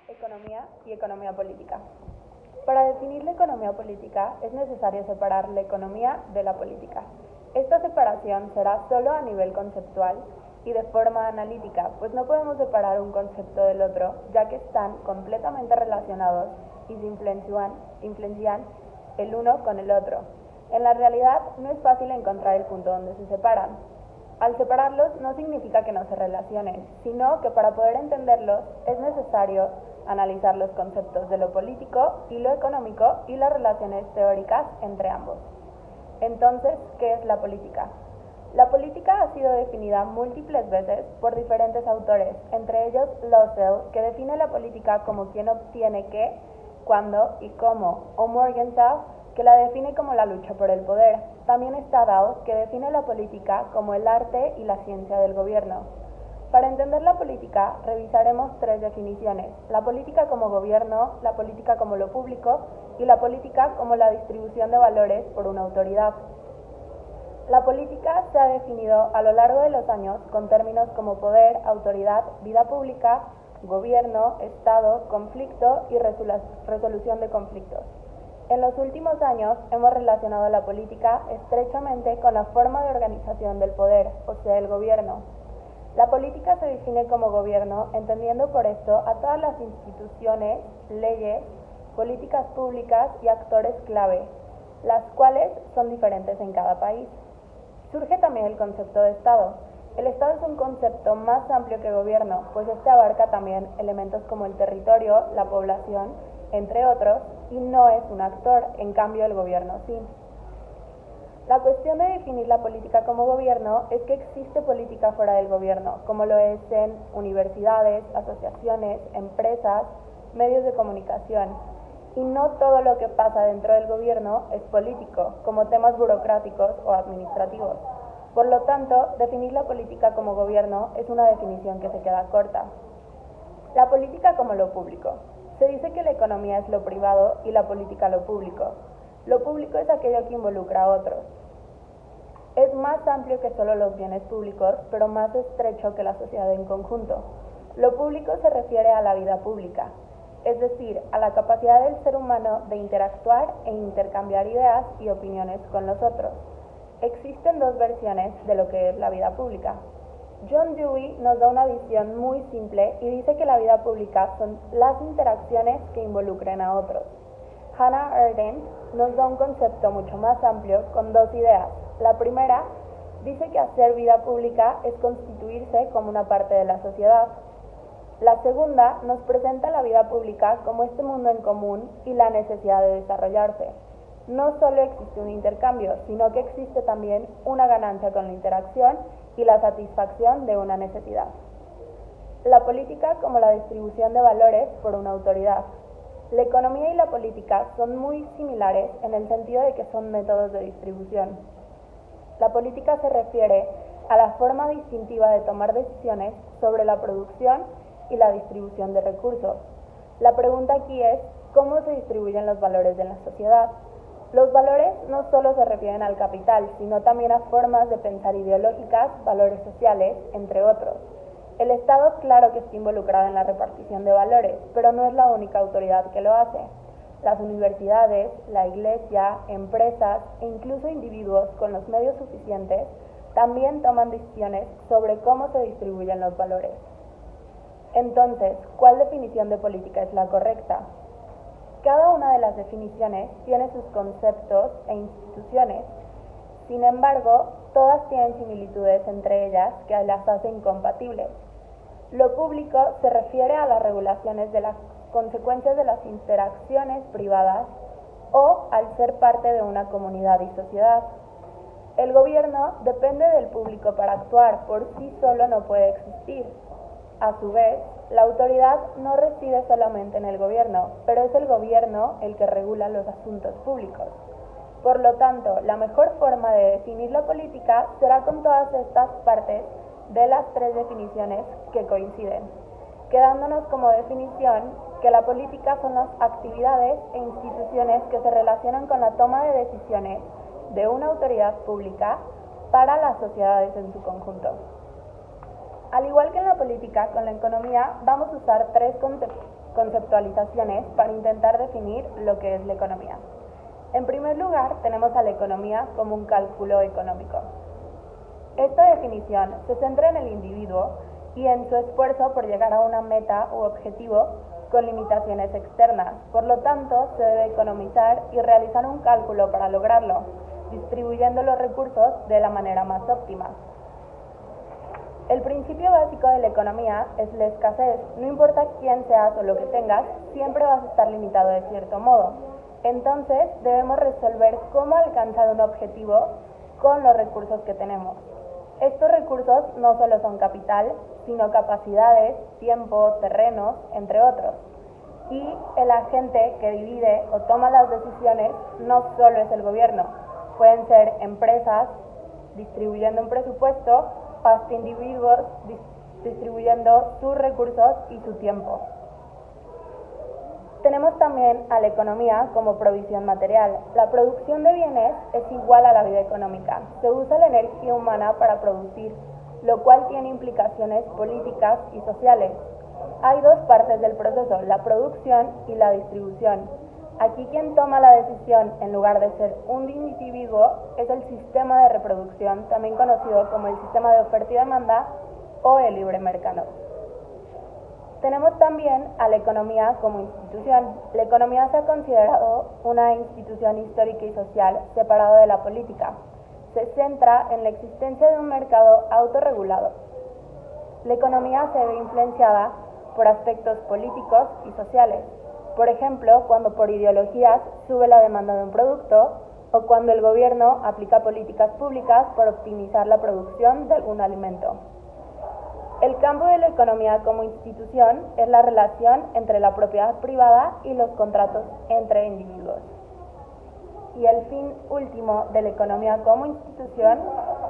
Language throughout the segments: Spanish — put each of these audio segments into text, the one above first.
Economía y economía política. Para definir la economía política es necesario separar la economía de la política. Esta separación será solo a nivel conceptual y de forma analítica, pues no podemos separar un concepto del otro, ya que están completamente relacionados y se influencian el uno con el otro. En la realidad no es fácil encontrar el punto donde se separan. Al separarlos no significa que no se relacionen, sino que para poder entenderlos es necesario analizar los conceptos de lo político y lo económico y las relaciones teóricas entre ambos. Entonces, ¿qué es la política? La política ha sido definida múltiples veces por diferentes autores, entre ellos Lossell, que define la política como quien obtiene qué, cuándo y cómo, o Morgenthau, que la define como la lucha por el poder. También está Dow, que define la política como el arte y la ciencia del gobierno. Para entender la política, revisaremos tres definiciones: la política como gobierno, la política como lo público y la política como la distribución de valores por una autoridad. La política se ha definido a lo largo de los años con términos como poder, autoridad, vida pública, gobierno, Estado, conflicto y resolución de conflictos. En los últimos años hemos relacionado la política estrechamente con la forma de organización del poder, o sea, el gobierno. La política se define como gobierno, entendiendo por esto a todas las instituciones, leyes, políticas públicas y actores clave, las cuales son diferentes en cada país. Surge también el concepto de Estado. El Estado es un concepto más amplio que gobierno, pues este abarca también elementos como el territorio, la población, entre otros, y no es un actor, en cambio el gobierno sí. La cuestión de definir la política como gobierno es que existe política fuera del gobierno, como lo es en universidades, asociaciones, empresas, medios de comunicación, y no todo lo que pasa dentro del gobierno es político, como temas burocráticos o administrativos. Por lo tanto, definir la política como gobierno es una definición que se queda corta. La política como lo público. Se dice que la economía es lo privado y la política lo público. Lo público es aquello que involucra a otros. Es más amplio que solo los bienes públicos, pero más estrecho que la sociedad en conjunto. Lo público se refiere a la vida pública, es decir, a la capacidad del ser humano de interactuar e intercambiar ideas y opiniones con los otros. Existen dos versiones de lo que es la vida pública. John Dewey nos da una visión muy simple y dice que la vida pública son las interacciones que involucren a otros. Hannah Arendt nos da un concepto mucho más amplio con dos ideas. La primera dice que hacer vida pública es constituirse como una parte de la sociedad. La segunda nos presenta la vida pública como este mundo en común y la necesidad de desarrollarse. No solo existe un intercambio, sino que existe también una ganancia con la interacción y la satisfacción de una necesidad. La política como la distribución de valores por una autoridad. La economía y la política son muy similares en el sentido de que son métodos de distribución. La política se refiere a la forma distintiva de tomar decisiones sobre la producción y la distribución de recursos. La pregunta aquí es, ¿cómo se distribuyen los valores de la sociedad? Los valores no solo se refieren al capital, sino también a formas de pensar ideológicas, valores sociales, entre otros. El Estado, claro que está involucrado en la repartición de valores, pero no es la única autoridad que lo hace. Las universidades, la iglesia, empresas e incluso individuos con los medios suficientes también toman decisiones sobre cómo se distribuyen los valores. Entonces, ¿cuál definición de política es la correcta? Cada una de las definiciones tiene sus conceptos e instituciones. Sin embargo, todas tienen similitudes entre ellas que las hacen compatibles. Lo público se refiere a las regulaciones de las consecuencias de las interacciones privadas o al ser parte de una comunidad y sociedad. El gobierno depende del público para actuar, por sí solo no puede existir. A su vez, la autoridad no reside solamente en el gobierno, pero es el gobierno el que regula los asuntos públicos. Por lo tanto, la mejor forma de definir la política será con todas estas partes de las tres definiciones que coinciden, quedándonos como definición que la política son las actividades e instituciones que se relacionan con la toma de decisiones de una autoridad pública para las sociedades en su conjunto. Al igual que en la política, con la economía vamos a usar tres conceptualizaciones para intentar definir lo que es la economía. En primer lugar, tenemos a la economía como un cálculo económico. Esta definición se centra en el individuo y en su esfuerzo por llegar a una meta u objetivo con limitaciones externas. Por lo tanto, se debe economizar y realizar un cálculo para lograrlo, distribuyendo los recursos de la manera más óptima. El principio básico de la economía es la escasez. No importa quién seas o lo que tengas, siempre vas a estar limitado de cierto modo. Entonces, debemos resolver cómo alcanzar un objetivo con los recursos que tenemos. Estos recursos no solo son capital, sino capacidades, tiempo, terrenos, entre otros. Y el agente que divide o toma las decisiones no solo es el gobierno, pueden ser empresas distribuyendo un presupuesto, hasta individuos distribuyendo sus recursos y su tiempo. Tenemos también a la economía como provisión material. La producción de bienes es igual a la vida económica. Se usa la energía humana para producir, lo cual tiene implicaciones políticas y sociales. Hay dos partes del proceso, la producción y la distribución. Aquí quien toma la decisión en lugar de ser un individuo es el sistema de reproducción, también conocido como el sistema de oferta y demanda o el libre mercado. Tenemos también a la economía como institución. La economía se ha considerado una institución histórica y social separada de la política. Se centra en la existencia de un mercado autorregulado. La economía se ve influenciada por aspectos políticos y sociales. Por ejemplo, cuando por ideologías sube la demanda de un producto o cuando el gobierno aplica políticas públicas para optimizar la producción de algún alimento. El campo de la economía como institución es la relación entre la propiedad privada y los contratos entre individuos. Y el fin último de la economía como institución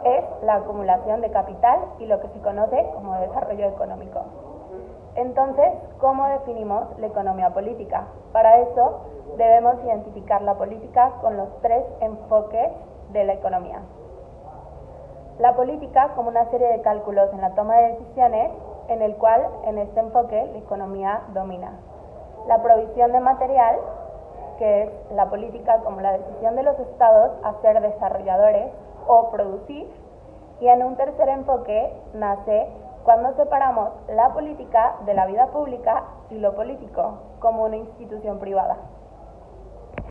es la acumulación de capital y lo que se conoce como desarrollo económico. Entonces, ¿cómo definimos la economía política? Para eso, debemos identificar la política con los tres enfoques de la economía. La política como una serie de cálculos en la toma de decisiones, en el cual, en este enfoque, la economía domina. La provisión de material, que es la política como la decisión de los estados a ser desarrolladores o producir. Y en un tercer enfoque nace cuando separamos la política de la vida pública y lo político como una institución privada.